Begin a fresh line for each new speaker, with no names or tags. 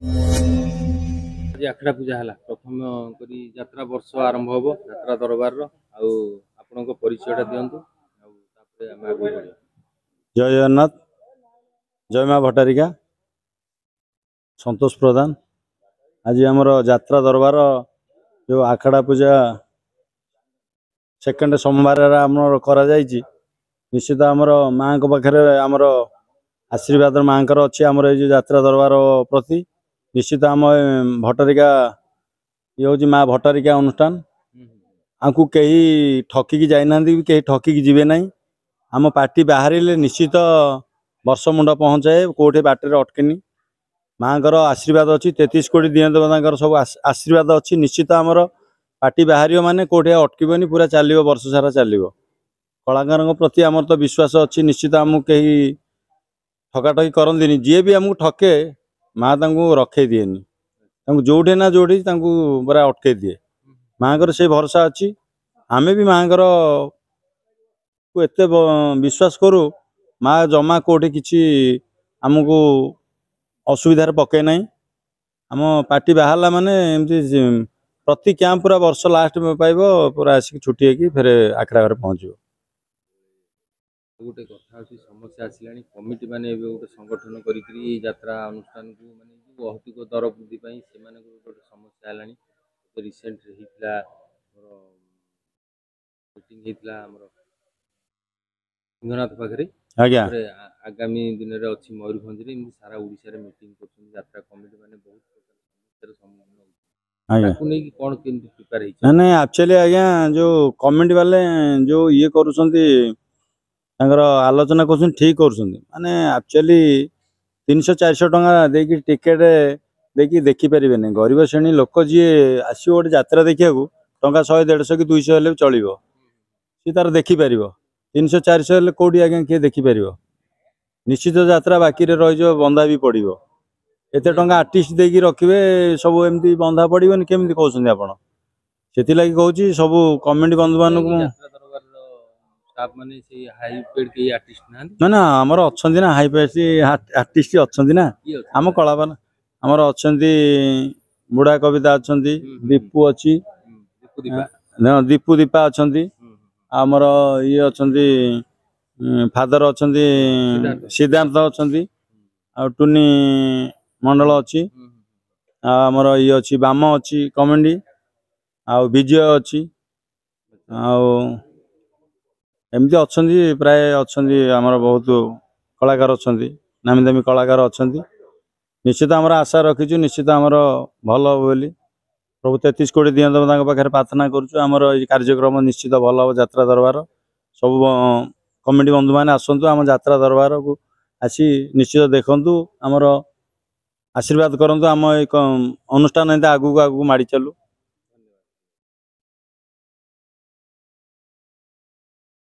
आज आखड़ा पूजा है प्रथम करी यात्रा वर्ष आरंभ हम यात्रा दरबार आपण परिचय दिंतु।
जय जगन्नाथ। जय माँ भट्टारिका। संतोष प्रधान। आज आमर यात्रा दरबार जो आखड़ा पूजा सेकेंड सोमवार आमर करा जायछि। निश्चित आमर माँ को पाखरे आमर आशीर्वाद माँ अच्छी आमर ये यात्रा दरबार प्रति निश्चित आम भट्टारिका ये हूँ माँ भट्टारिका अनुष्ठान आमको कहीं ठकिकी जाना कहीं ठकिकी जीवे ना। आम पार्टी बाहर निश्चित वर्ष मुंड पहुँचाए कौटे बाटर अटकेनी। माँ का आशीर्वाद अच्छी 33 कोटी दिन देवता सब आशीर्वाद अच्छी। निश्चित आमर पार्टी बाहर माने कौटे अटकबनी पूरा चलो वर्ष सारा चलो। कलाकार प्रति आमर तो विश्वास अच्छी। निश्चित आमको कहीं ठकाठकी करती जी भी आमको ठके माँ रखे दिए जोटे ना जोटे पूरा अटके दिए। माँ को से भरोसा अच्छी। आमे भी माँ को एत विश्वास करूँ माँ जमा कौटे किसी आमको असुविधार पके ना। आम पार्टी बाहरला माने एमती प्रति कैंप पूरा वर्ष लास्ट में पाइब पूरा आसिक छुट्टी होगी फिर आखड़ा घर पहुँच।
गोटे कथा समस्या आसला कमिटी माने गोटे संगठन करी यात्रा अनुष्ठान को माने भौतिक दर वृद्धि से गोटे समस्या है। रिसेंट मीटिंग सिंहनाथ पाखे
आज्ञा
आगामी दिन में अच्छी मयूरभंज सारा ओडिशा मीटिंग कर यात्रा कमिटी माने बहुत समस्या सम्मुखीन कौन प्रिपेयर
नहीं एक्चुअली आज्ञा जो कमिटी वाले जो ये कर आलोचना कर ठीक कर माने एक्चुअली 300-400 टंका देकी टिकेट देखी देखिपारे नहीं। गरीब श्रेणी लोक जी आसो गोटे यात्रा देखा टंका 100-150 कि 200 हेल्ले चलो सी तार देखिपार। 300-400 हेल्ले कौटी आज्ञा किए देखिपार। निश्चित यात्रा बाकी रही बंधा भी पड़ो एत टंका आर्टिस्ट देकी रखिए सब एमती बंधा पड़ोनी केमी कहते आप से कहूँ सब कमिटी बंधु मान ना ना आमर अच्छा ना हाई पेड आर्टिस्ट अच्छा ना आम कलाकार आमर अच्छा बुढ़ा कविता अच्छा दीपू अच्छी दीपू दीपा अच्छा आमर ये अच्छा फादर अच्छा सिद्धांत अच्छा टुनी मंडल अच्छी आमर ये अच्छी बाम अच्छी कमेडी आ विजय अच्छी एमती अच्छा प्राय अच्छा आमर बहुत कलाकार अच्छा नामी दामी कलाकार अच्छा। निश्चित आमर आशा रखीचु निश्चित आमर भल हम बोली प्रभु 33 कोटी दिन देवता पाखे प्रार्थना करुँमर कार्यक्रम निश्चित भल हम। यात्रा दरबार सब कमिटी बंधु मैंने आसतु आम यात्रा दरबार को आसी निश्चित देखु आमर आशीर्वाद करूँ आम एक अनुष्ठान आगू आगू माड़ी चलू।